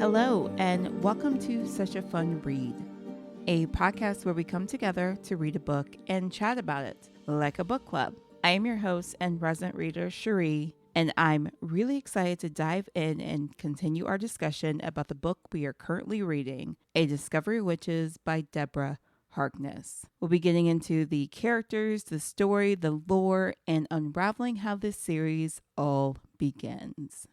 Hello, and welcome to Such a Fun Read, a podcast where we come together to read a book and chat about it like a book club. I am your host and resident reader, Cherie, and I'm really excited to dive in and continue our discussion about the book we are currently reading, A Discovery of Witches by Deborah Harkness. We'll be getting into the characters, the story, the lore, and unraveling how this series all begins.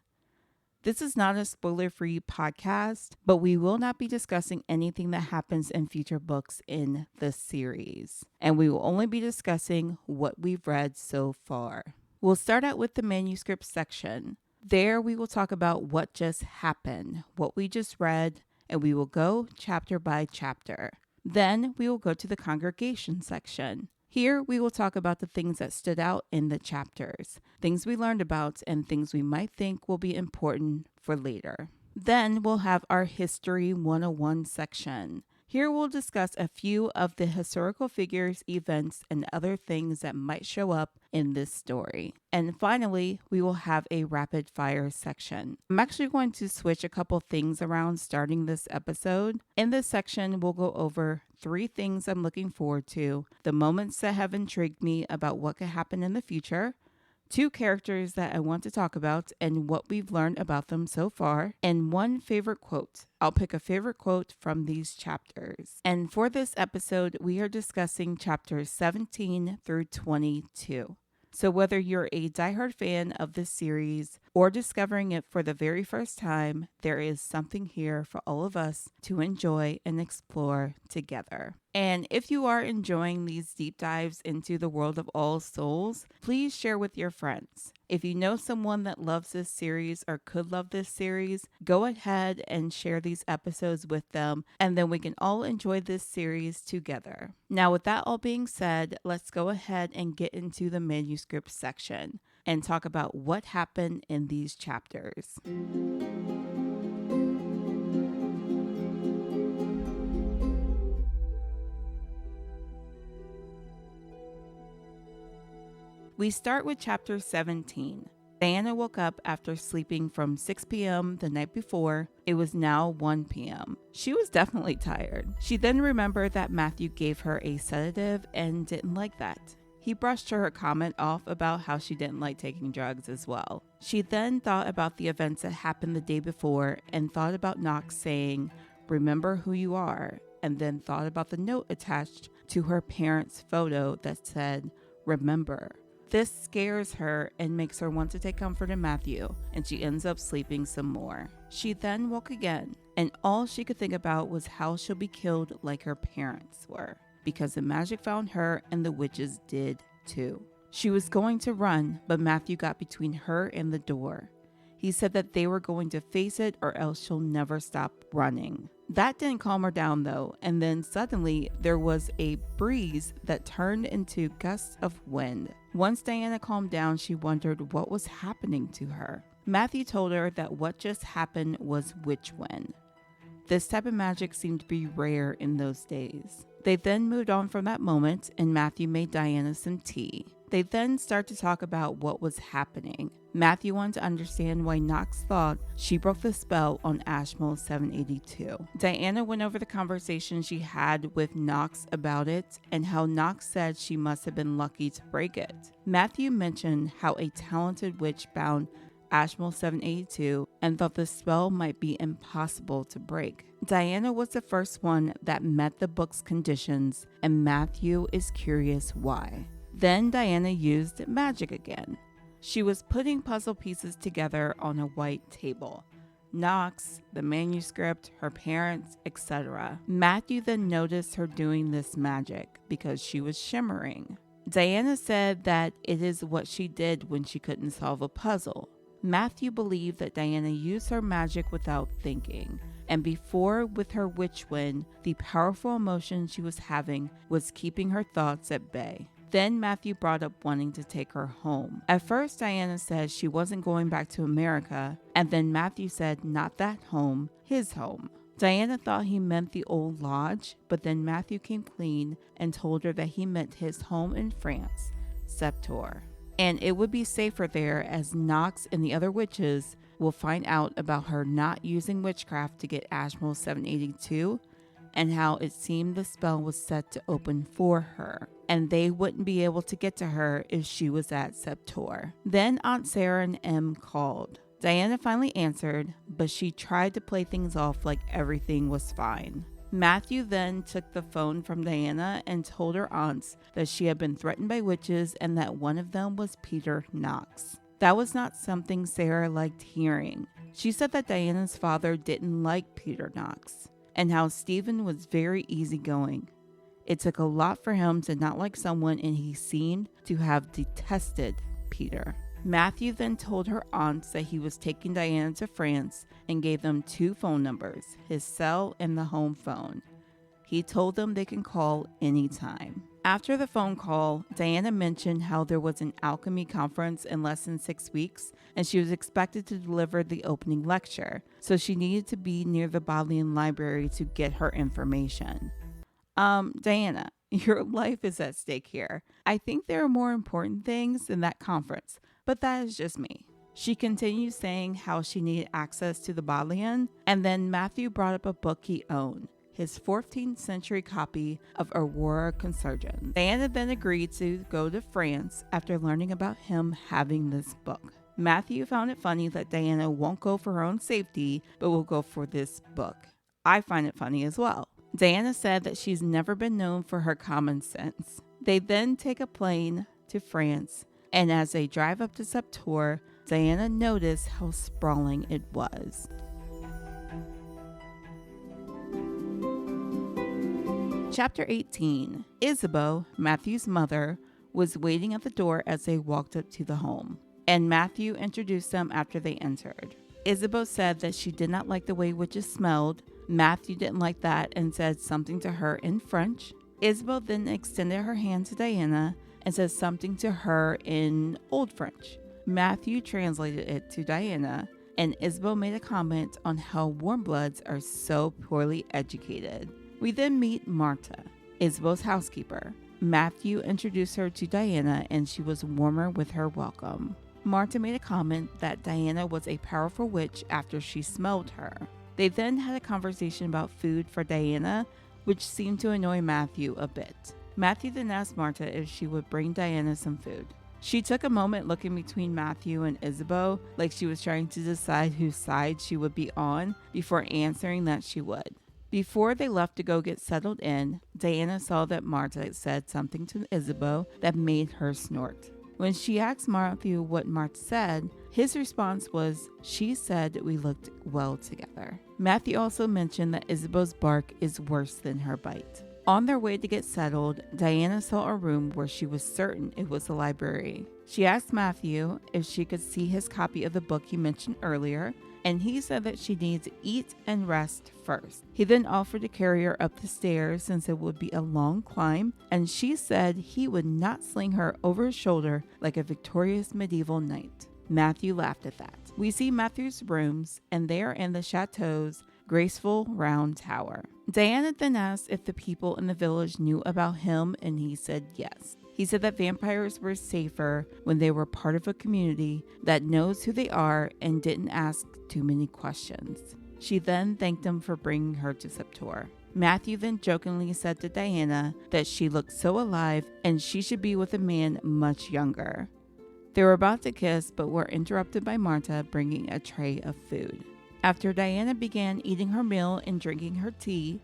This is not a spoiler-free podcast, but we will not be discussing anything that happens in future books in the series, and we will only be discussing what we've read so far. We'll start out with the manuscript section. There we will talk about what just happened, what we just read, and we will go chapter by chapter. Then we will go to the congregation section. Here, we will talk about the things that stood out in the chapters, things we learned about, and things we might think will be important for later. Then we'll have our History 101 section. Here we'll discuss a few of the historical figures, events, and other things that might show up in this story. And finally, we will have a rapid fire section. I'm actually going to switch a couple things around starting this episode. In this section, we'll go over 3 things I'm looking forward to, the moments that have intrigued me about what could happen in the future, 2 characters that I want to talk about and what we've learned about them so far, and 1 favorite quote. I'll pick a favorite quote from these chapters. And for this episode, we are discussing chapters 17 through 22. So whether you're a diehard fan of this series or discovering it for the very first time, there is something here for all of us to enjoy and explore together. And if you are enjoying these deep dives into the world of All Souls, please share with your friends. If you know someone that loves this series or could love this series, go ahead and share these episodes with them, and then we can all enjoy this series together. Now, with that all being said, let's go ahead and get into the manuscript section and talk about what happened in these chapters. We start with chapter 17. Diana woke up after sleeping from 6 p.m. the night before. It was now 1 p.m. She was definitely tired. She then remembered that Matthew gave her a sedative and didn't like that. He brushed her comment off about how she didn't like taking drugs as well. She then thought about the events that happened the day before and thought about Knox saying, "Remember who you are," and then thought about the note attached to her parents' photo that said, "Remember." This scares her and makes her want to take comfort in Matthew, and she ends up sleeping some more. She then woke again, and all she could think about was how she'll be killed like her parents were, because the magic found her and the witches did too. She was going to run, but Matthew got between her and the door. He said that they were going to face it or else she'll never stop running. That didn't calm her down though, and then suddenly there was a breeze that turned into gusts of wind. Once Diana calmed down, she wondered what was happening to her. Matthew told her that what just happened was witchwind. This type of magic seemed to be rare in those days. They then moved on from that moment, and Matthew made Diana some tea. They then start to talk about what was happening. Matthew wanted to understand why Knox thought she broke the spell on Ashmole 782. Diana went over the conversation she had with Knox about it and how Knox said she must have been lucky to break it. Matthew mentioned how a talented witch bound Ashmole 782 and thought the spell might be impossible to break. Diana was the first one that met the book's conditions, and Matthew is curious why. Then Diana used magic again. She was putting puzzle pieces together on a white table. Knox, the manuscript, her parents, etc. Matthew then noticed her doing this magic because she was shimmering. Diana said that it is what she did when she couldn't solve a puzzle. Matthew believed that Diana used her magic without thinking, and before with her witchwind, the powerful emotion she was having was keeping her thoughts at bay. Then Matthew brought up wanting to take her home. At first, Diana said she wasn't going back to America, and then Matthew said not that home, his home. Diana thought he meant the old lodge, but then Matthew came clean and told her that he meant his home in France, Sept-Tours. and it would be safer there as Knox and the other witches will find out about her not using witchcraft to get Ashmole 782 and how it seemed the spell was set to open for her, and they wouldn't be able to get to her if she was at Sept-Tours. Then Aunt Sarah and Em called. Diana finally answered, but she tried to play things off like everything was fine. Matthew then took the phone from Diana and told her aunts that she had been threatened by witches and that one of them was Peter Knox. That was not something Sarah liked hearing. She said that Diana's father didn't like Peter Knox, and how Stephen was very easygoing. It took a lot for him to not like someone, and he seemed to have detested Peter. Matthew then told her aunts that he was taking Diana to France and gave them 2 phone numbers, his cell and the home phone. He told them they can call anytime. After the phone call, Diana mentioned how there was an alchemy conference in less than 6 weeks, and she was expected to deliver the opening lecture, so she needed to be near the Bodleian Library to get her information. Diana, your life is at stake here. I think there are more important things than that conference, but that is just me. She continued saying how she needed access to the Bodleian, and then Matthew brought up a book he owned, his 14th century copy of Aurora Consurgens. Diana then agreed to go to France after learning about him having this book. Matthew found it funny that Diana won't go for her own safety, but will go for this book. I find it funny as well. Diana said that she's never been known for her common sense. They then take a plane to France, and as they drive up to Sept-Tours, Diana noticed how sprawling it was. Chapter 18. Isabeau, Matthew's mother, was waiting at the door as they walked up to the home, and Matthew introduced them after they entered. Isabeau said that she did not like the way witches smelled. Matthew didn't like that and said something to her in French. Isabeau then extended her hand to Diana and said something to her in Old French. Matthew translated it to Diana, and Isabeau made a comment on how warm bloods are so poorly educated. We then meet Marta, Isabeau's housekeeper. Matthew introduced her to Diana, and she was warmer with her welcome. Marta made a comment that Diana was a powerful witch after she smelled her. They then had a conversation about food for Diana, which seemed to annoy Matthew a bit. Matthew then asked Marta if she would bring Diana some food. She took a moment looking between Matthew and Isabeau, like she was trying to decide whose side she would be on before answering that she would. Before they left to go get settled in, Diana saw that Marta said something to Isabeau that made her snort. When she asked Matthew what Marta said, his response was, "She said we looked well together." Matthew also mentioned that Isabeau's bark is worse than her bite. On their way to get settled, Diana saw a room where she was certain it was a library. She asked Matthew if she could see his copy of the book he mentioned earlier, and he said that she needed to eat and rest first. He then offered to carry her up the stairs since it would be a long climb, and she said he would not sling her over his shoulder like a victorious medieval knight. Matthew laughed at that. We see Matthew's rooms, and they are in the chateau's graceful round tower. Diana then asked if the people in the village knew about him, and he said yes. He said that vampires were safer when they were part of a community that knows who they are and didn't ask too many questions. She then thanked him for bringing her to Sept-Tours. Matthew then jokingly said to Diana that she looked so alive and she should be with a man much younger. They were about to kiss but were interrupted by Marta bringing a tray of food. After Diana began eating her meal and drinking her tea,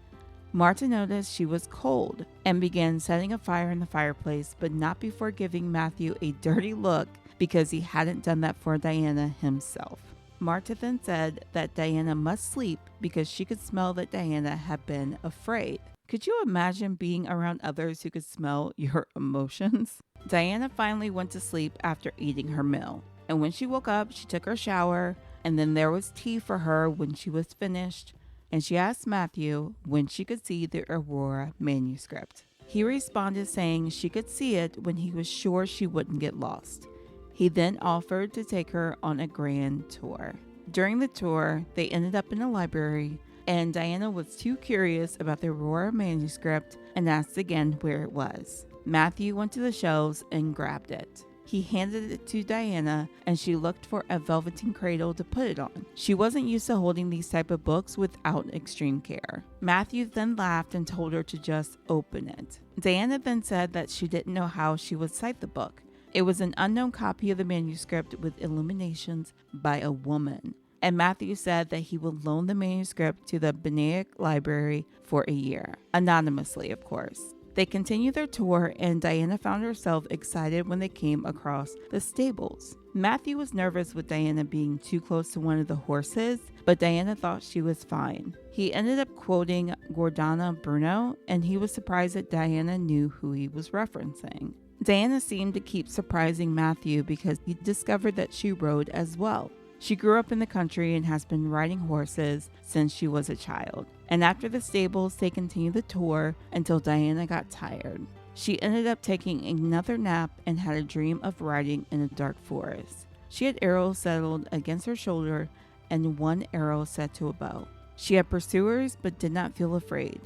Marta noticed she was cold and began setting a fire in the fireplace, but not before giving Matthew a dirty look because he hadn't done that for Diana himself. Marta then said that Diana must sleep because she could smell that Diana had been afraid. Could you imagine being around others who could smell your emotions? Diana finally went to sleep after eating her meal, and when she woke up, she took her shower, and then there was tea for her when she was finished, and she asked Matthew when she could see the Aurora manuscript. He responded saying she could see it when he was sure she wouldn't get lost. He then offered to take her on a grand tour. During the tour, they ended up in a library, and Diana was too curious about the Aurora manuscript and asked again where it was. Matthew went to the shelves and grabbed it. He handed it to Diana, and she looked for a velveteen cradle to put it on. She wasn't used to holding these type of books without extreme care. Matthew then laughed and told her to just open it. Diana then said that she didn't know how she would cite the book. It was an unknown copy of the manuscript with illuminations by a woman. And Matthew said that he would loan the manuscript to the Benaic Library for a year, anonymously, of course. They continued their tour, and Diana found herself excited when they came across the stables. Matthew was nervous with Diana being too close to one of the horses, but Diana thought she was fine. He ended up quoting Giordano Bruno, and he was surprised that Diana knew who he was referencing. Diana seemed to keep surprising Matthew because he discovered that she rode as well. She grew up in the country and has been riding horses since she was a child. And after the stables, they continued the tour until Diana got tired. She ended up taking another nap and had a dream of riding in a dark forest. She had arrows settled against her shoulder and one arrow set to a bow. She had pursuers but did not feel afraid.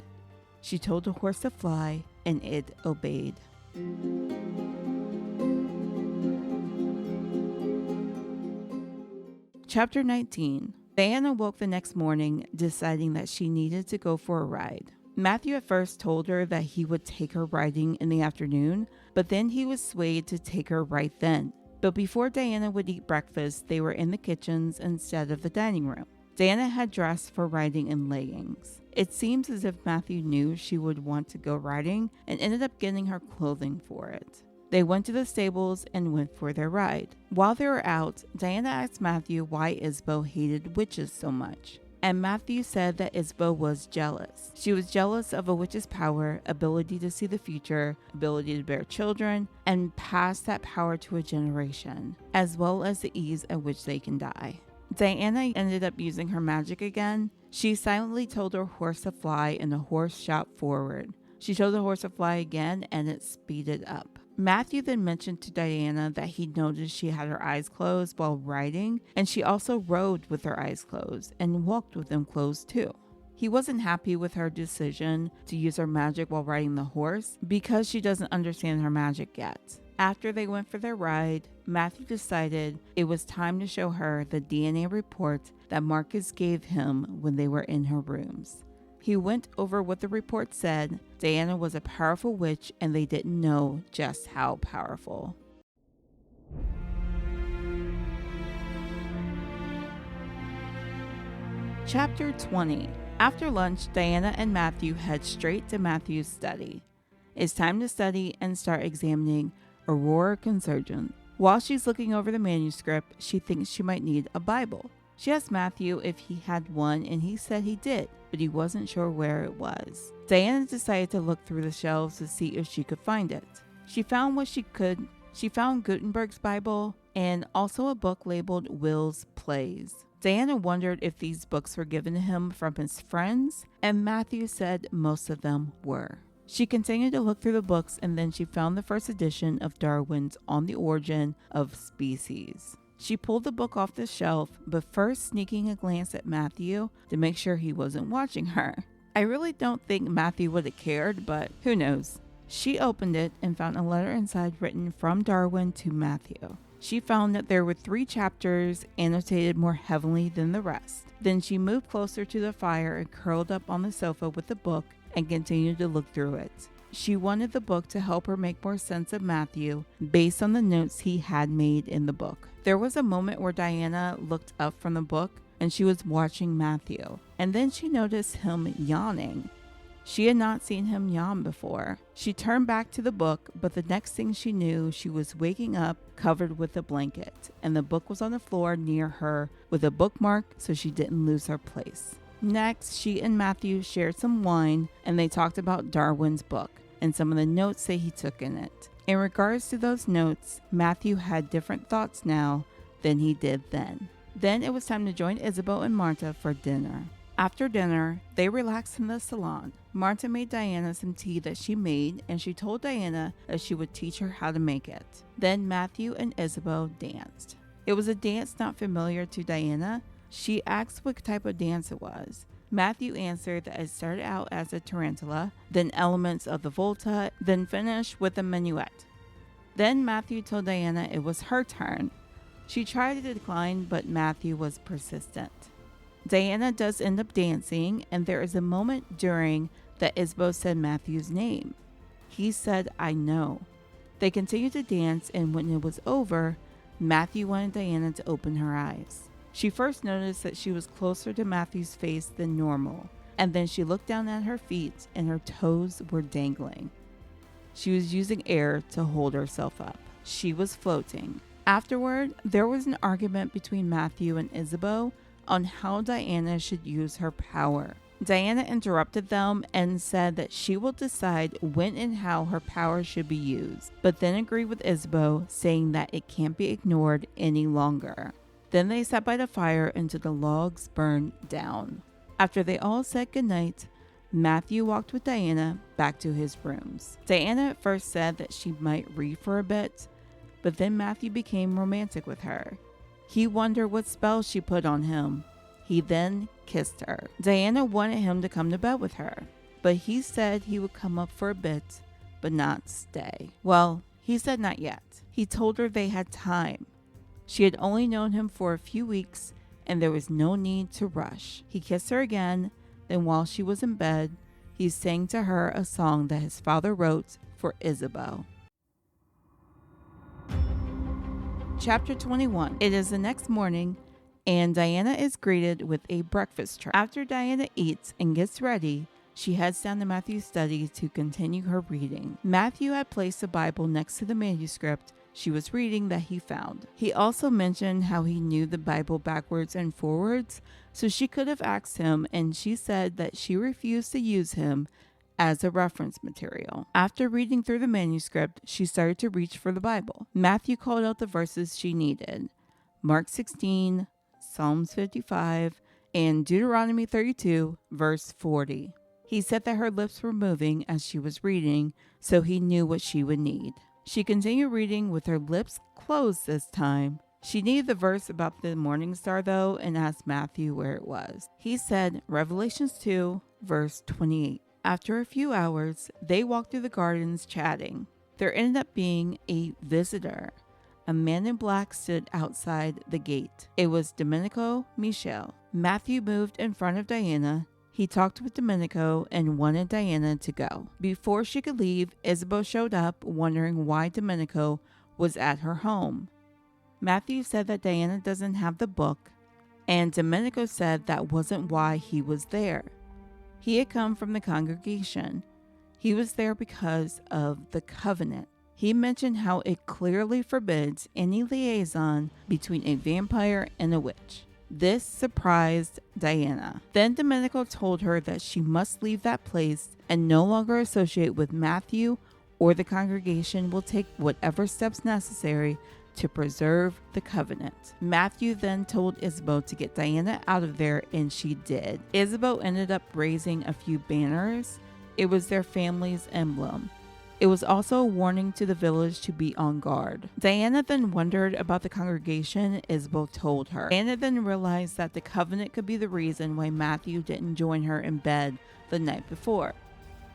She told the horse to fly, and it obeyed. Chapter 19. Diana woke the next morning, deciding that she needed to go for a ride. Matthew at first told her that he would take her riding in the afternoon, but then he was swayed to take her right then. But before Diana would eat breakfast, they were in the kitchens instead of the dining room. Diana had dressed for riding in leggings. It seems as if Matthew knew she would want to go riding and ended up getting her clothing for it. They went to the stables and went for their ride. While they were out, Diana asked Matthew why Isabeau hated witches so much. And Matthew said that Isabeau was jealous. She was jealous of a witch's power, ability to see the future, ability to bear children, and pass that power to a generation, as well as the ease at which they can die. Diana ended up using her magic again. She silently told her horse to fly, and the horse shot forward. She told the horse to fly again, and it speeded up. Matthew then mentioned to Diana that he noticed she had her eyes closed while riding, and she also rode with her eyes closed and walked with them closed too. He wasn't happy with her decision to use her magic while riding the horse because she doesn't understand her magic yet. After they went for their ride, Matthew decided it was time to show her the DNA report that Marcus gave him when they were in her rooms. He went over what the report said. Diana was a powerful witch, and they didn't know just how powerful. Chapter 20. After lunch, Diana and Matthew head straight to Matthew's study. It's time to study and start examining Aurora Consurgent. While she's looking over the manuscript, she thinks she might need a Bible. She asked Matthew if he had one, and he said he did, but he wasn't sure where it was. Diana decided to look through the shelves to see if she could find it. She found what she could. She found Gutenberg's Bible and also a book labeled Will's Plays. Diana wondered if these books were given to him from his friends, and Matthew said most of them were. She continued to look through the books, and then she found the first edition of Darwin's On the Origin of Species. She pulled the book off the shelf, but first sneaking a glance at Matthew to make sure he wasn't watching her. I really don't think Matthew would have cared, but who knows. She opened it and found a letter inside written from Darwin to Matthew. She found that there were 3 chapters annotated more heavily than the rest. Then she moved closer to the fire and curled up on the sofa with the book and continued to look through it. She wanted the book to help her make more sense of Matthew based on the notes he had made in the book. There was a moment where Diana looked up from the book and she was watching Matthew, and then she noticed him yawning. She had not seen him yawn before. She turned back to the book, but the next thing she knew, she was waking up covered with a blanket, and the book was on the floor near her with a bookmark so she didn't lose her place. Next, she and Matthew shared some wine, and they talked about Darwin's book and some of the notes that he took in it. In regards to those notes, Matthew had different thoughts now than he did then. Then it was time to join Isabeau and Martha for dinner. After dinner, they relaxed in the salon. Martha made Diana some tea that she made, and she told Diana that she would teach her how to make it. Then Matthew and Isabeau danced. It was a dance not familiar to Diana. She asked what type of dance it was. Matthew answered that it started out as a tarantula, then elements of the volta, then finished with a minuet. Then Matthew told Diana it was her turn. She tried to decline, but Matthew was persistent. Diana does end up dancing, and there is a moment during that Isabeau said Matthew's name. He said, "I know." They continued to dance, and when it was over, Matthew wanted Diana to open her eyes. She first noticed that she was closer to Matthew's face than normal, and then she looked down at her feet and her toes were dangling. She was using air to hold herself up. She was floating. Afterward, there was an argument between Matthew and Isabeau on how Diana should use her power. Diana interrupted them and said that she will decide when and how her power should be used, but then agreed with Isabeau, saying that it can't be ignored any longer. Then they sat by the fire until the logs burned down. After they all said goodnight, Matthew walked with Diana back to his rooms. Diana at first said that she might read for a bit, but then Matthew became romantic with her. He wondered what spell she put on him. He then kissed her. Diana wanted him to come to bed with her, but he said he would come up for a bit, but not stay. Well, he said not yet. He told her they had time. She had only known him for a few weeks, and there was no need to rush. He kissed her again, then while she was in bed, he sang to her a song that his father wrote for Isabeau. Chapter 21. It is the next morning, and Diana is greeted with a breakfast tray. After Diana eats and gets ready, she heads down to Matthew's study to continue her reading. Matthew had placed the Bible next to the manuscript she was reading that he found. He also mentioned how he knew the Bible backwards and forwards, so she could have asked him, and she said that she refused to use him as a reference material. After reading through the manuscript, she started to reach for the Bible. Matthew called out the verses she needed: Mark 16, Psalms 55, and Deuteronomy 32, verse 40. He said that her lips were moving as she was reading, so he knew what she would need. She continued reading with her lips closed this time. She needed the verse about the morning star though, and asked Matthew where it was. He said Revelations 2, verse 28. After a few hours, they walked through the gardens chatting. There ended up being a visitor. A man in black stood outside the gate. It was Domenico Michel. Matthew moved in front of Diana. He talked with Domenico and wanted Diana to go. Before she could leave, Isabeau showed up, wondering why Domenico was at her home. Matthew said that Diana doesn't have the book, and Domenico said that wasn't why he was there. He had come from the congregation. He was there because of the covenant. He mentioned how it clearly forbids any liaison between a vampire and a witch. This surprised Diana. Then Domenico told her that she must leave that place and no longer associate with Matthew, or the congregation will take whatever steps necessary to preserve the covenant. Matthew then told Isabeau to get Diana out of there, and she did. Isabeau ended up raising a few banners. It was their family's emblem. It was also a warning to the village to be on guard. Diana then wondered about the congregation Isabeau told her. Diana then realized that the covenant could be the reason why Matthew didn't join her in bed the night before.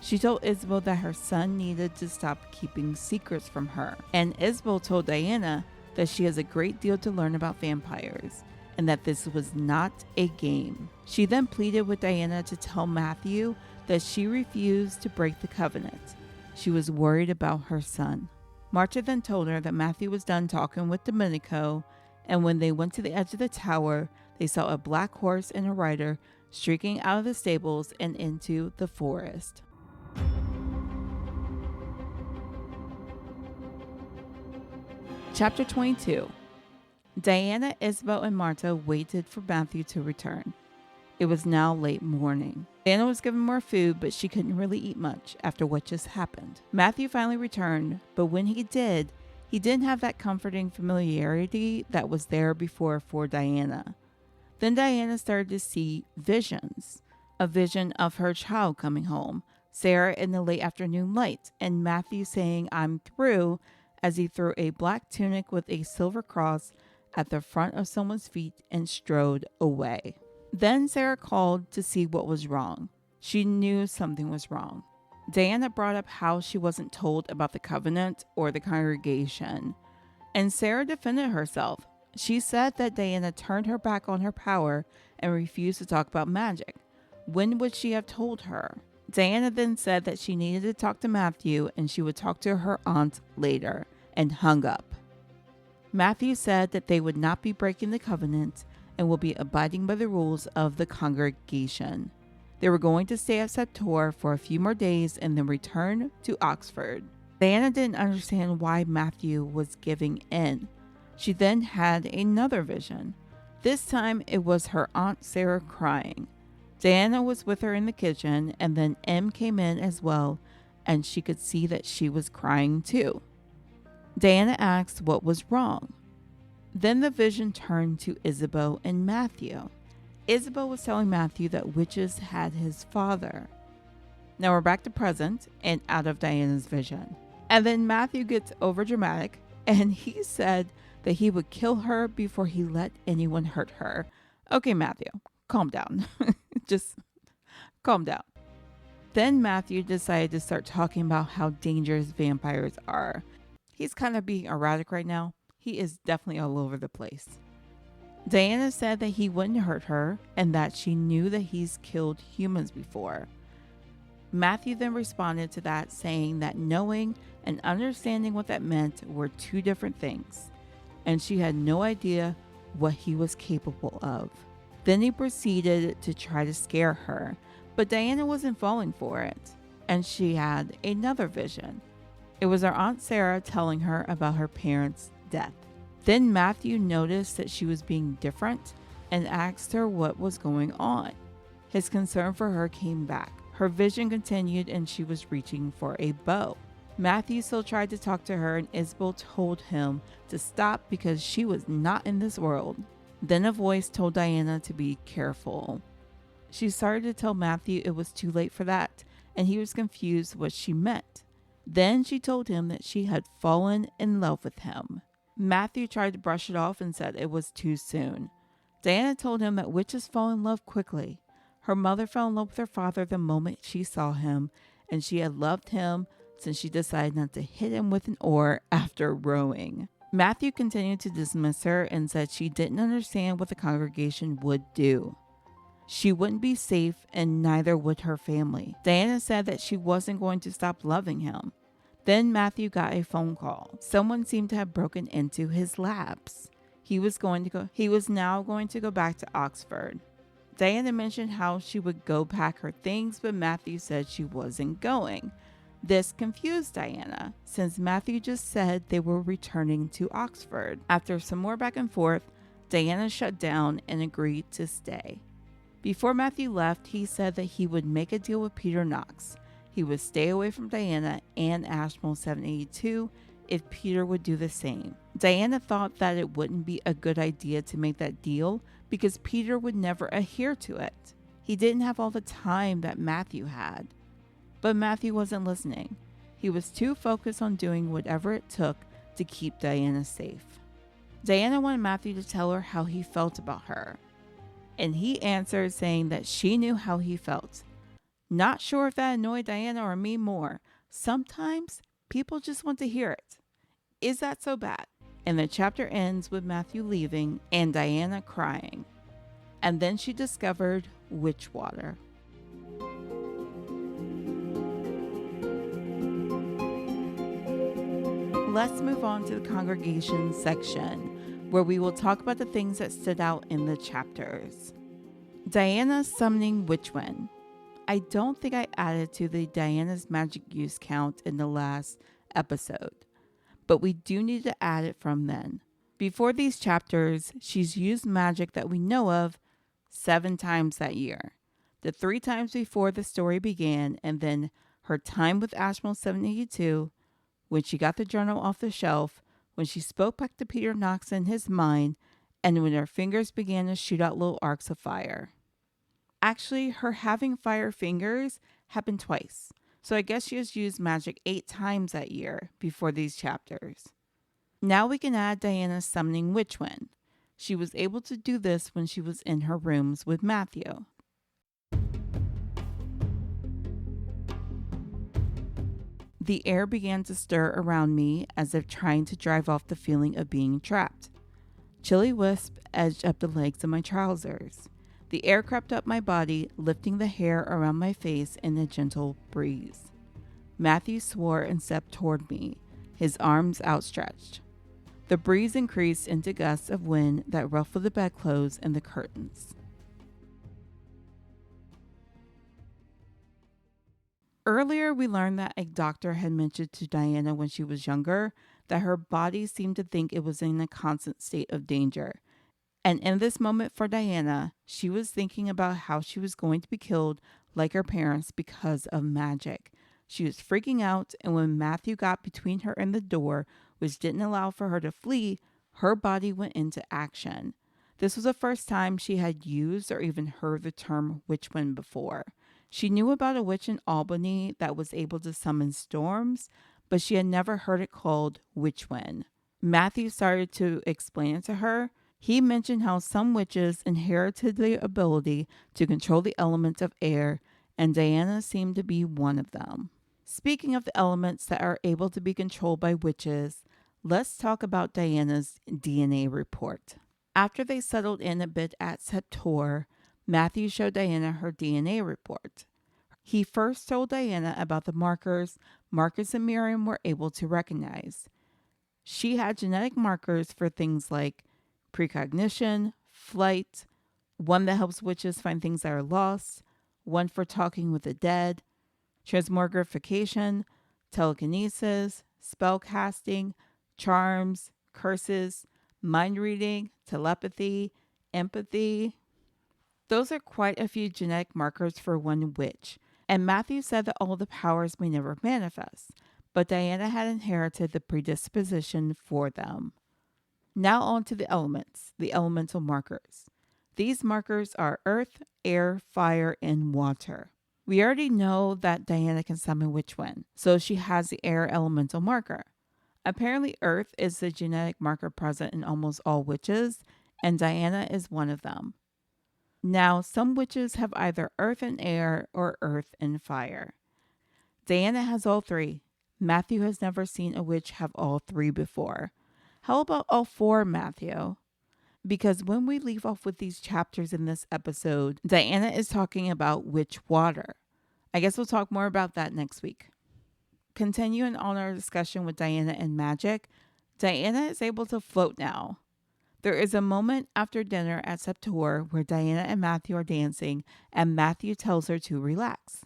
She told Isabeau that her son needed to stop keeping secrets from her. And Isabeau told Diana that she has a great deal to learn about vampires, and that this was not a game. She then pleaded with Diana to tell Matthew that she refused to break the covenant. She was worried about her son. Marcia then told her that Matthew was done talking with Domenico, and when they went to the edge of the tower, they saw a black horse and a rider streaking out of the stables and into the forest. Chapter 22. Diana, Isabeau, and Marta waited for Matthew to return. It was now late morning. Diana was given more food, but she couldn't really eat much after what just happened. Matthew finally returned, but when he did, he didn't have that comforting familiarity that was there before for Diana. Then Diana started to see visions. A vision of her child coming home, Sarah in the late afternoon light, and Matthew saying, "I'm through," as he threw a black tunic with a silver cross at the front of someone's feet and strode away. Then Sarah called to see what was wrong. She knew something was wrong. Diana brought up how she wasn't told about the covenant or the congregation, and Sarah defended herself. She said that Diana turned her back on her power and refused to talk about magic. When would she have told her? Diana then said that she needed to talk to Matthew and she would talk to her aunt later, and hung up. Matthew said that they would not be breaking the covenant and will be abiding by the rules of the congregation. They were going to stay at Sept-Tours for a few more days and then return to Oxford. Diana didn't understand why Matthew was giving in. She then had another vision. This time it was her Aunt Sarah crying. Diana was with her in the kitchen, and then Em came in as well, and she could see that she was crying too. Diana asked what was wrong. Then the vision turned to Isabeau and Matthew. Isabeau was telling Matthew that witches had his father. Now we're back to present and out of Diana's vision. And then Matthew gets overdramatic, and he said that he would kill her before he let anyone hurt her. Okay, Matthew, calm down. Just calm down. Then Matthew decided to start talking about how dangerous vampires are. He's kind of being erratic right now. He is definitely all over the place. Diana said that he wouldn't hurt her and that she knew that he's killed humans before. Matthew then responded to that, saying that knowing and understanding what that meant were two different things, and she had no idea what he was capable of. Then he proceeded to try to scare her, but Diana wasn't falling for it, and she had another vision. It was her Aunt Sarah telling her about her parents' death. Then Matthew noticed that she was being different and asked her what was going on. His concern for her came back. Her vision continued and she was reaching for a bow. Matthew still tried to talk to her, and Isabeau told him to stop because she was not in this world. Then a voice told Diana to be careful. She started to tell Matthew it was too late for that, and he was confused what she meant. Then she told him that she had fallen in love with him. Matthew tried to brush it off and said it was too soon. Diana told him that witches fall in love quickly. Her mother fell in love with her father the moment she saw him, and she had loved him since she decided not to hit him with an oar after rowing. Matthew continued to dismiss her and said she didn't understand what the congregation would do. She wouldn't be safe, and neither would her family. Diana said that she wasn't going to stop loving him. Then Matthew got a phone call. Someone seemed to have broken into his labs. He was now going to go back to Oxford. Diana mentioned how she would go pack her things, but Matthew said she wasn't going. This confused Diana, since Matthew just said they were returning to Oxford. After some more back and forth, Diana shut down and agreed to stay. Before Matthew left, he said that he would make a deal with Peter Knox. He would stay away from Diana and Ashmole 782 if Peter would do the same. Diana thought that it wouldn't be a good idea to make that deal because Peter would never adhere to it. He didn't have all the time that Matthew had. But Matthew wasn't listening. He was too focused on doing whatever it took to keep Diana safe. Diana wanted Matthew to tell her how he felt about her, and he answered saying that she knew how he felt. Not sure if that annoyed Diana or me more. Sometimes people just want to hear it. Is that so bad? And the chapter ends with Matthew leaving and Diana crying. And then she discovered witch water. Let's move on to the congregation section, where we will talk about the things that stood out in the chapters. Diana summoning witchwind. I don't think I added to the Diana's magic use count in the last episode, but we do need to add it from then. Before these chapters, she's used magic that we know of 7 times that year. The 3 times before the story began, and then her time with Ashmole 782, when she got the journal off the shelf, when she spoke back to Peter Knox in his mind, and when her fingers began to shoot out little arcs of fire. Actually, her having fire fingers happened twice, so I guess she has used magic 8 times that year before these chapters. Now we can add Diana summoning witchwind. She was able to do this when she was in her rooms with Matthew. The air began to stir around me as if trying to drive off the feeling of being trapped. Chilly wisps edged up the legs of my trousers. The air crept up my body, lifting the hair around my face in a gentle breeze. Matthew swore and stepped toward me, his arms outstretched. The breeze increased into gusts of wind that ruffled the bedclothes and the curtains. Earlier, we learned that a doctor had mentioned to Diana when she was younger that her body seemed to think it was in a constant state of danger. And in this moment for Diana, she was thinking about how she was going to be killed like her parents because of magic. She was freaking out, and when Matthew got between her and the door, which didn't allow for her to flee, her body went into action. This was the first time she had used or even heard the term witchwind before. She knew about a witch in Albany that was able to summon storms, but she had never heard it called witchwind. Matthew started to explain it to her. He mentioned how some witches inherited the ability to control the element of air, and Diana seemed to be one of them. Speaking of the elements that are able to be controlled by witches, let's talk about Diana's DNA report. After they settled in a bit at Sept-Tours, Matthew showed Diana her DNA report. He first told Diana about the markers Marcus and Miriam were able to recognize. She had genetic markers for things like precognition, flight, one that helps witches find things that are lost, one for talking with the dead, transmogrification, telekinesis, spellcasting, charms, curses, mind reading, telepathy, empathy. Those are quite a few genetic markers for one witch, and Matthew said that all the powers may never manifest, but Diana had inherited the predisposition for them. Now on to the elements, the elemental markers. These markers are earth, air, fire, and water. We already know that Diana can summon witchwind, so she has the air elemental marker. Apparently, earth is the genetic marker present in almost all witches, and Diana is one of them. Now, some witches have either earth and air or earth and fire. Diana has all three. Matthew has never seen a witch have all three before. How about all four, Matthew? Because when we leave off with these chapters in this episode, Diana is talking about witch water. I guess we'll talk more about that next week. Continuing on our discussion with Diana and magic, Diana is able to float now. There is a moment after dinner at Sept-Tours where Diana and Matthew are dancing, and Matthew tells her to relax.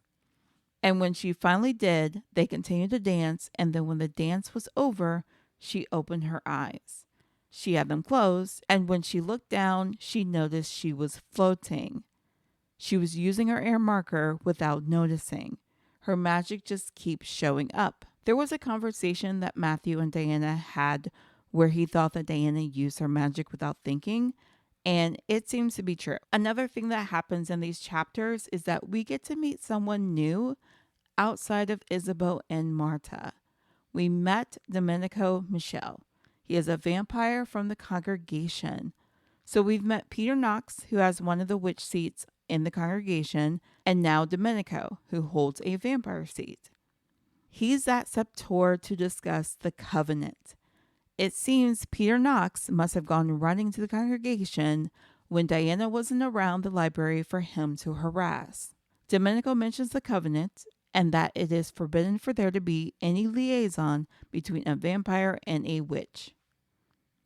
And when she finally did, they continued to dance, and then when the dance was over, she opened her eyes. She had them closed, and when she looked down, she noticed she was floating. She was using her air marker without noticing. Her magic just keeps showing up. There was a conversation that Matthew and Diana had where he thought that Diana used her magic without thinking, and it seems to be true. Another thing that happens in these chapters is that we get to meet someone new outside of Isabeau and Marta. We met Domenico Michel. He is a vampire from the congregation. So we've met Peter Knox, who has one of the witch seats in the congregation, and now Domenico, who holds a vampire seat. He's at Sept-Tours to discuss the covenant. It seems Peter Knox must have gone running to the congregation when Diana wasn't around the library for him to harass. Domenico mentions the covenant and that it is forbidden for there to be any liaison between a vampire and a witch.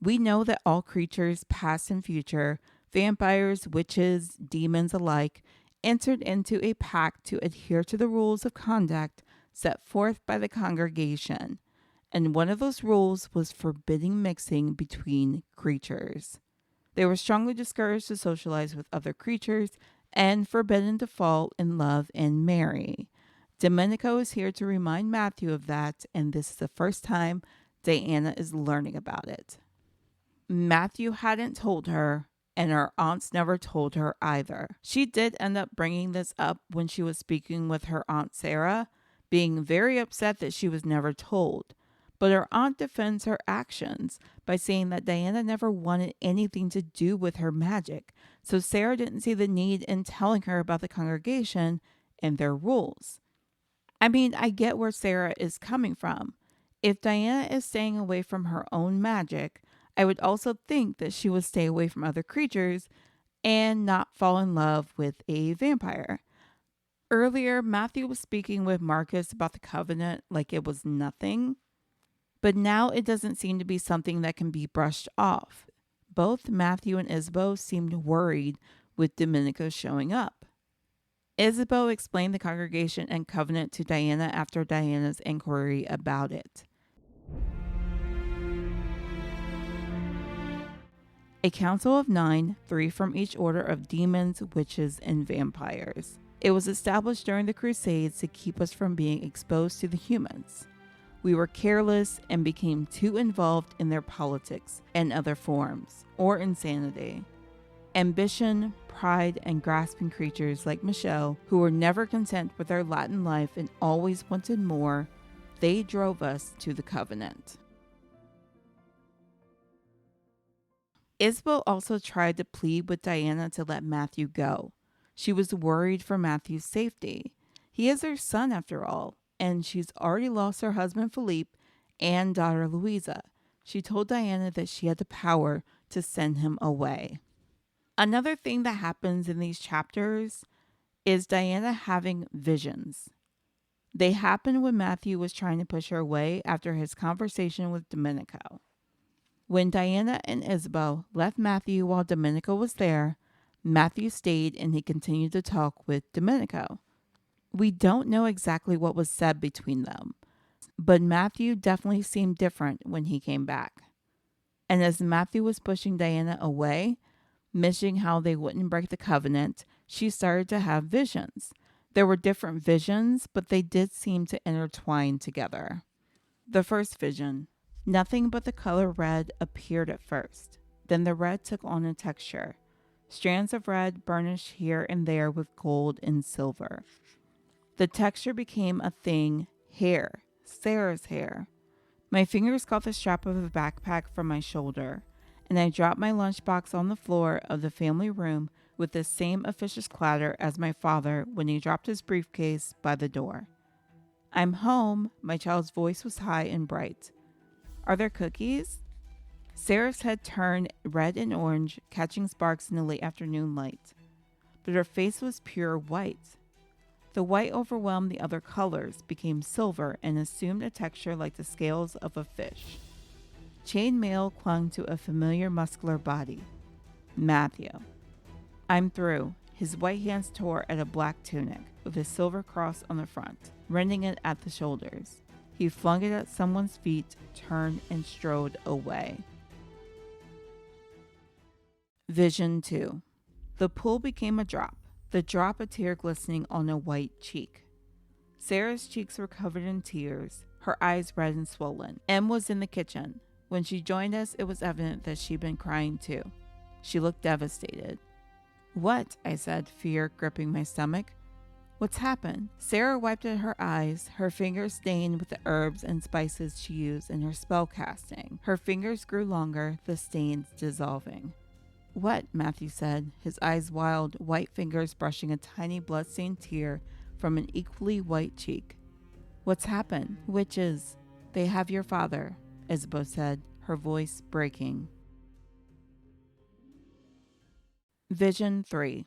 We know that all creatures, past and future, vampires, witches, demons alike, entered into a pact to adhere to the rules of conduct set forth by the congregation. And one of those rules was forbidding mixing between creatures. They were strongly discouraged to socialize with other creatures and forbidden to fall in love and marry. Domenico is here to remind Matthew of that, and this is the first time Diana is learning about it. Matthew hadn't told her, and her aunts never told her either. She did end up bringing this up when she was speaking with her Aunt Sarah, being very upset that she was never told. But her aunt defends her actions by saying that Diana never wanted anything to do with her magic, so Sarah didn't see the need in telling her about the congregation and their rules. I mean, I get where Sarah is coming from. If Diana is staying away from her own magic, I would also think that she would stay away from other creatures and not fall in love with a vampire. Earlier, Matthew was speaking with Marcus about the covenant like it was nothing, but now it doesn't seem to be something that can be brushed off. Both Matthew and Isabeau seemed worried with Domenico showing up. Isabeau explained the congregation and covenant to Diana after Diana's inquiry about it. A council of 9, 3 from each order of demons, witches, and vampires. It was established during the Crusades to keep us from being exposed to the humans. We were careless and became too involved in their politics and other forms, or insanity. Ambition, pride, and grasping creatures like Michelle, who were never content with their Latin life and always wanted more, they drove us to the covenant. Isabeau also tried to plead with Diana to let Matthew go. She was worried for Matthew's safety. He is her son after all, and she's already lost her husband Philippe and daughter Louisa. She told Diana that she had the power to send him away. Another thing that happens in these chapters is Diana having visions. They happened when Matthew was trying to push her away after his conversation with Domenico. When Diana and Isabeau left Matthew while Domenico was there, Matthew stayed and he continued to talk with Domenico. We don't know exactly what was said between them, but Matthew definitely seemed different when he came back. And as Matthew was pushing Diana away, mentioning how they wouldn't break the covenant, she started to have visions. There were different visions, but they did seem to intertwine together. The first vision. Nothing but the color red appeared at first. Then the red took on a texture. Strands of red burnished here and there with gold and silver. The texture became a thing, hair, Sarah's hair. My fingers caught the strap of a backpack from my shoulder, and I dropped my lunchbox on the floor of the family room with the same officious clatter as my father when he dropped his briefcase by the door. I'm home, my child's voice was high and bright. Are there cookies? Sarah's head turned red and orange, catching sparks in the late afternoon light. But her face was pure white. The white overwhelmed the other colors, became silver, and assumed a texture like the scales of a fish. Chain mail clung to a familiar muscular body. Matthew. I'm through. His white hands tore at a black tunic, with a silver cross on the front, rending it at the shoulders. He flung it at someone's feet, turned, and strode away. Vision 2. The pool became a drop, the drop a tear glistening on a white cheek. Sarah's cheeks were covered in tears, her eyes red and swollen. Em was in the kitchen. When she joined us, it was evident that she'd been crying too. She looked devastated. What? I said, fear gripping my stomach. What's happened? Sarah wiped at her eyes, her fingers stained with the herbs and spices she used in her spell casting. Her fingers grew longer, the stains dissolving. What? Matthew said, his eyes wild, white fingers brushing a tiny blood-stained tear from an equally white cheek. What's happened? Witches. They have your father, Isabeau said, her voice breaking. Vision 3.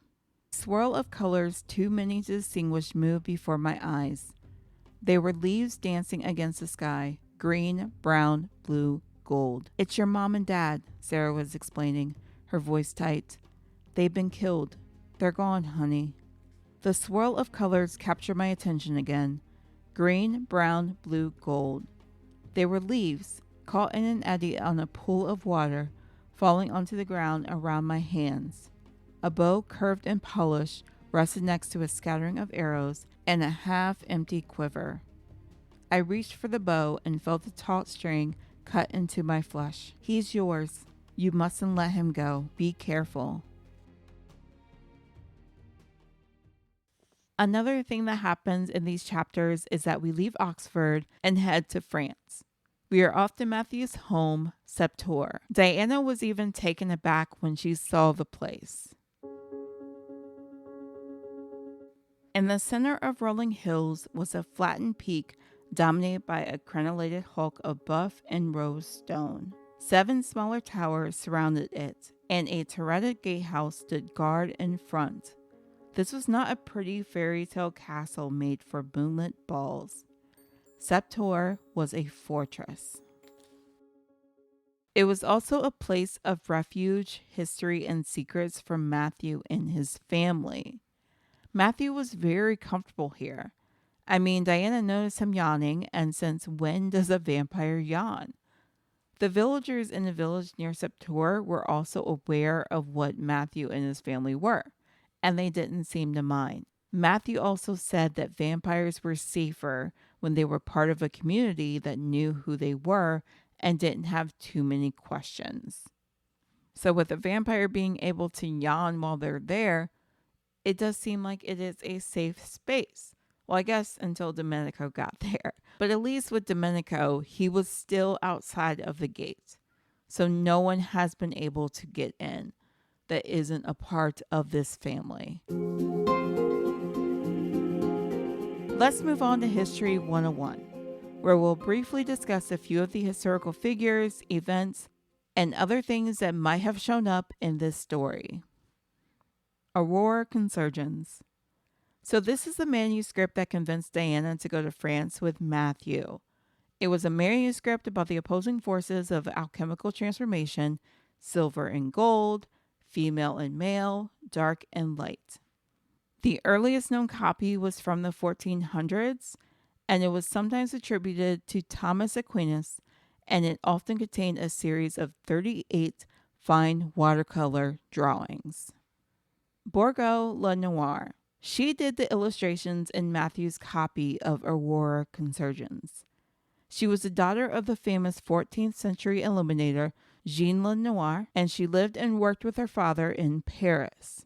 Swirl of colors too many to distinguish moved before my eyes. They were leaves dancing against the sky, green, brown, blue, gold. It's your mom and dad, Sarah was explaining, her voice tight. They've been killed. They're gone, honey. The swirl of colors captured my attention again. Green, brown, blue, gold. They were leaves, caught in an eddy on a pool of water, falling onto the ground around my hands. A bow curved and polished rested next to a scattering of arrows and a half-empty quiver. I reached for the bow and felt the taut string cut into my flesh. He's yours. You mustn't let him go. Be careful. Another thing that happens in these chapters is that we leave Oxford and head to France. We are off to Matthew's home, Sept-Tours. Diana was even taken aback when she saw the place. In the center of rolling hills was a flattened peak dominated by a crenellated hulk of buff and rose stone. 7 smaller towers surrounded it, and a turreted gatehouse stood guard in front. This was not a pretty fairy tale castle made for moonlit balls. Sept-Tours was a fortress. It was also a place of refuge, history, and secrets for Matthew and his family. Matthew was very comfortable here. I mean, Diana noticed him yawning, and since when does a vampire yawn? The villagers in the village near Sept-Tours were also aware of what Matthew and his family were, and they didn't seem to mind. Matthew also said that vampires were safer when they were part of a community that knew who they were and didn't have too many questions. So with a vampire being able to yawn while they're there, it does seem like it is a safe space. Well, I guess until Domenico got there. But at least with Domenico, he was still outside of the gate. So no one has been able to get in that isn't a part of this family. Let's move on to History 101, where we'll briefly discuss a few of the historical figures, events, and other things that might have shown up in this story. Aurora Consurgens. So this is the manuscript that convinced Diana to go to France with Matthew. It was a manuscript about the opposing forces of alchemical transformation, silver and gold, female and male, dark and light. The earliest known copy was from the 1400s, and it was sometimes attributed to Thomas Aquinas, and it often contained a series of 38 fine watercolor drawings. Bourgeois Lenoir. She did the illustrations in Matthew's copy of Aurora Consurgens. She was the daughter of the famous 14th century illuminator Jean Lenoir, and she lived and worked with her father in Paris.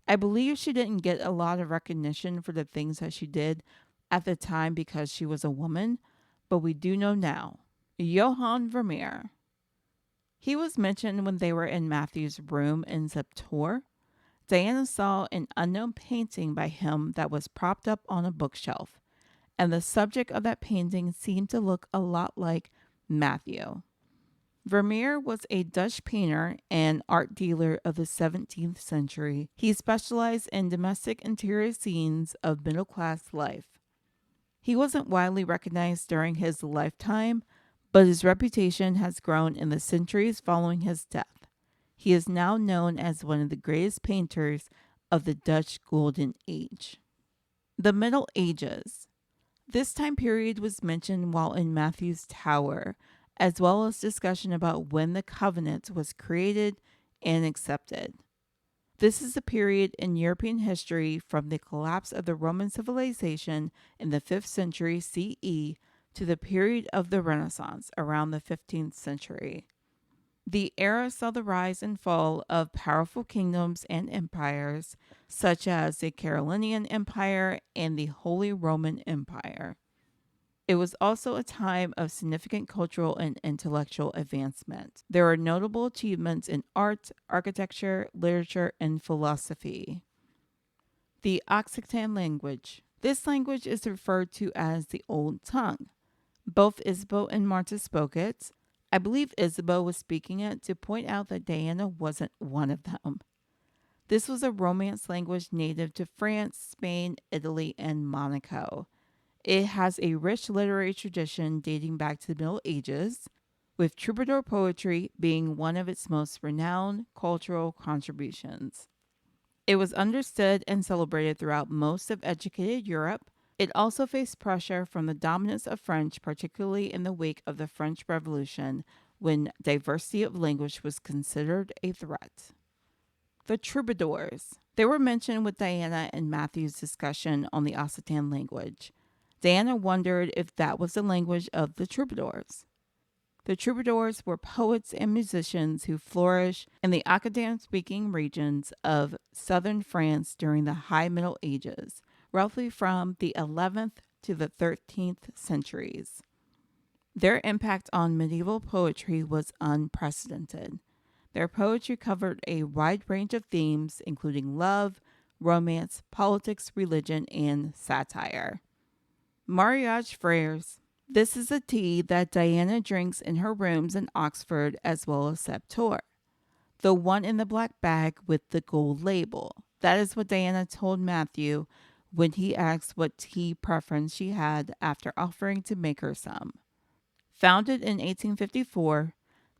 I believe she didn't get a lot of recognition for the things that she did at the time because she was a woman, but we do know now. Johann Vermeer. He was mentioned when they were in Matthew's room in Sept-Tours. Diana saw an unknown painting by him that was propped up on a bookshelf, and the subject of that painting seemed to look a lot like Matthew. Vermeer was a Dutch painter and art dealer of the 17th century. He specialized in domestic interior scenes of middle-class life. He wasn't widely recognized during his lifetime, but his reputation has grown in the centuries following his death. He is now known as one of the greatest painters of the Dutch Golden Age. The Middle Ages. This time period was mentioned while in Matthew's Tower, as well as discussion about when the covenant was created and accepted. This is a period in European history from the collapse of the Roman civilization in the 5th century CE to the period of the Renaissance around the 15th century. The era saw the rise and fall of powerful kingdoms and empires, such as the Carolingian Empire and the Holy Roman Empire. It was also a time of significant cultural and intellectual advancement. There are notable achievements in art, architecture, literature, and philosophy. The Occitan language. This language is referred to as the Old Tongue. Both Isabeau and Martha spoke it. I believe Isabeau was speaking it to point out that Diana wasn't one of them. This was a Romance language native to France, Spain, Italy, and Monaco. It has a rich literary tradition dating back to the Middle Ages, with troubadour poetry being one of its most renowned cultural contributions. It was understood and celebrated throughout most of educated Europe. It also faced pressure from the dominance of French, particularly in the wake of the French Revolution, when diversity of language was considered a threat. The troubadours. They were mentioned with Diana and Matthew's discussion on the Occitan language. Diana wondered if that was the language of the troubadours. The troubadours were poets and musicians who flourished in the Occitan-speaking regions of southern France during the High Middle Ages, roughly from the 11th to the 13th centuries. Their impact on medieval poetry was unprecedented. Their poetry covered a wide range of themes, including love, romance, politics, religion, and satire. Mariage Frères. This is a tea that Diana drinks in her rooms in Oxford as well as Sept-Tours. The one in the black bag with the gold label. That is what Diana told Matthew when he asked what tea preference she had after offering to make her some. Founded in 1854,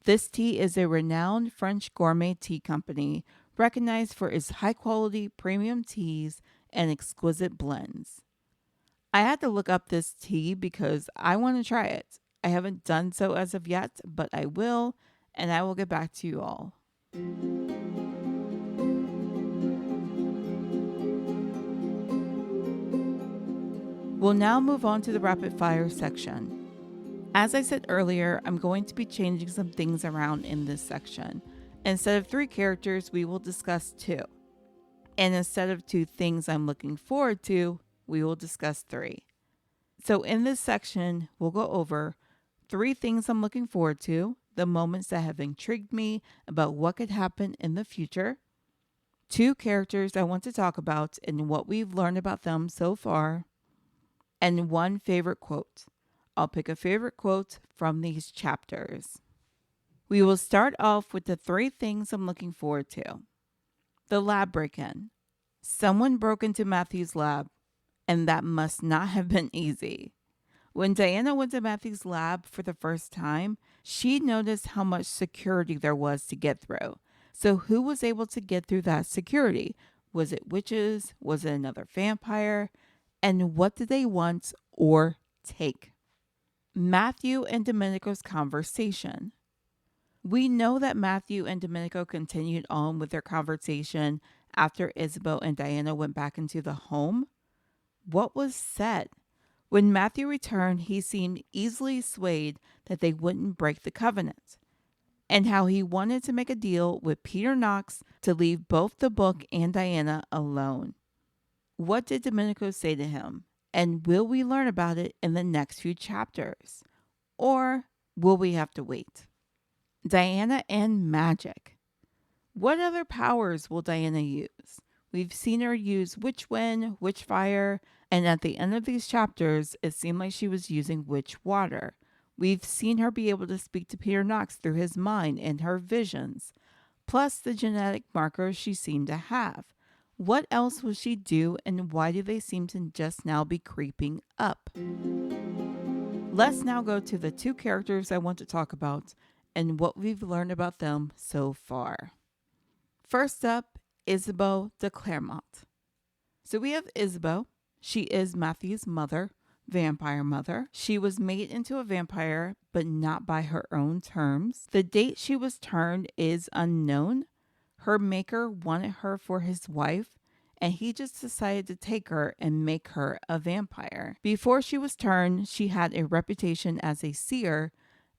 this tea is a renowned French gourmet tea company recognized for its high-quality premium teas and exquisite blends. I had to look up this tea because I want to try it. I haven't done so as of yet, but I will, and I will get back to you all. We'll now move on to the rapid fire section. As I said earlier, I'm going to be changing some things around in this section. Instead of 3 characters, we will discuss 2. And instead of 2 things I'm looking forward to, we will discuss 3. So in this section, we'll go over 3 things I'm looking forward to, the moments that have intrigued me about what could happen in the future, 2 characters I want to talk about and what we've learned about them so far, and 1 favorite quote. I'll pick a favorite quote from these chapters. We will start off with the 3 things I'm looking forward to. The lab break-in. Someone broke into Matthew's lab, and that must not have been easy. When Diana went to Matthew's lab for the first time, she noticed how much security there was to get through. So who was able to get through that security? Was it witches? Was it another vampire? And what did they want or take? Matthew and Domenico's conversation. We know that Matthew and Domenico continued on with their conversation after Isabeau and Diana went back into the home. What was said? When Matthew returned, he seemed easily swayed that they wouldn't break the covenant, and how he wanted to make a deal with Peter Knox to leave both the book and Diana alone. What did Domenico say to him? And will we learn about it in the next few chapters? Or will we have to wait? Diana and magic. What other powers will Diana use? We've seen her use witchwind, witchfire, and at the end of these chapters, it seemed like she was using witch water. We've seen her be able to speak to Peter Knox through his mind and her visions, plus the genetic markers she seemed to have. What else will she do, and why do they seem to just now be creeping up? Let's now go to the 2 characters I want to talk about and what we've learned about them so far. First up, Isabeau de Clermont. So we have Isabeau. She is Matthew's mother, vampire mother. She was made into a vampire, but not by her own terms. The date she was turned is unknown. Her maker wanted her for his wife, and he just decided to take her and make her a vampire. Before she was turned, she had a reputation as a seer,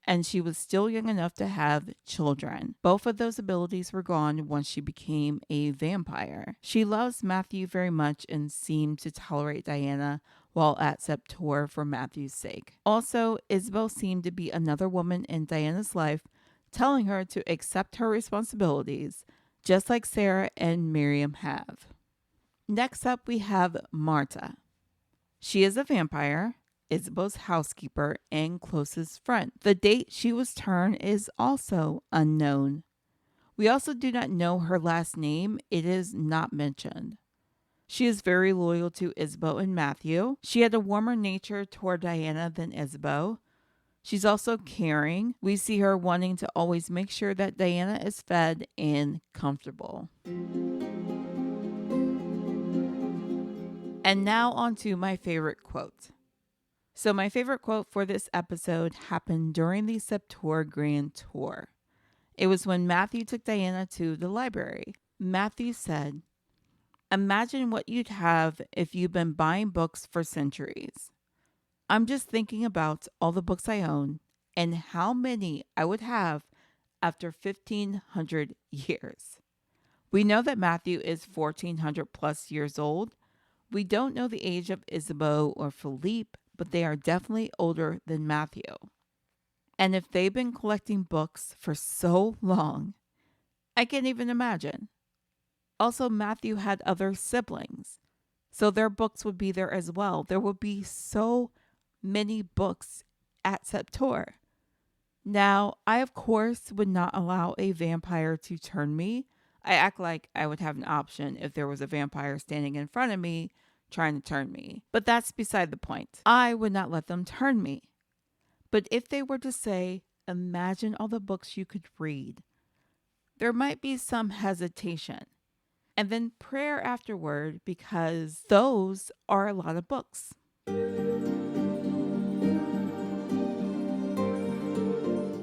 and she was still young enough to have children. Both of those abilities were gone once she became a vampire. She loves Matthew very much and seemed to tolerate Diana while at Sept-Tours for Matthew's sake. Also, Isabel seemed to be another woman in Diana's life, telling her to accept her responsibilities, just like Sarah and Miriam have. Next up, we have Marta. She is a vampire, Isabel's housekeeper and closest friend. The date she was turned is also unknown. We also do not know her last name. It is not mentioned. She is very loyal to Isabeau and Matthew. She had a warmer nature toward Diana than Isabeau. She's also caring. We see her wanting to always make sure that Diana is fed and comfortable. And now on to my favorite quote. So my favorite quote for this episode happened during the Sept-Tours Grand Tour. It was when Matthew took Diana to the library. Matthew said, "Imagine what you'd have if you'd been buying books for centuries. I'm just thinking about all the books I own and how many I would have after 1,500 years." We know that Matthew is 1,400 plus years old. We don't know the age of Isabeau or Philippe, but they are definitely older than Matthew. And if they've been collecting books for so long, I can't even imagine. Also, Matthew had other siblings, so their books would be there as well. There would be so many books at Sept-Tours. Now, I of course would not allow a vampire to turn me. I act like I would have an option if there was a vampire standing in front of me trying to turn me. But that's beside the point. I would not let them turn me. But if they were to say, imagine all the books you could read, there might be some hesitation. And then prayer afterward, because those are a lot of books.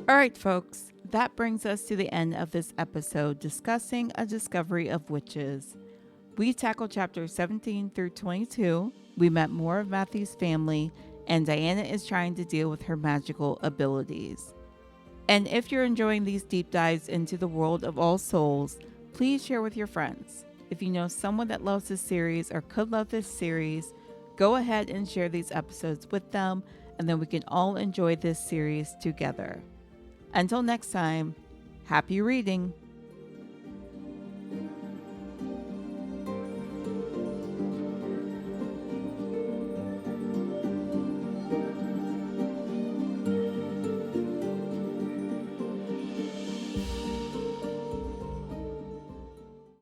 All right, folks, that brings us to the end of this episode discussing A Discovery of Witches. We tackled chapters 17 through 22. We met more of Matthew's family, and Diana is trying to deal with her magical abilities. And if you're enjoying these deep dives into the world of All Souls, please share with your friends. If you know someone that loves this series or could love this series, go ahead and share these episodes with them, and then we can all enjoy this series together. Until next time, happy reading!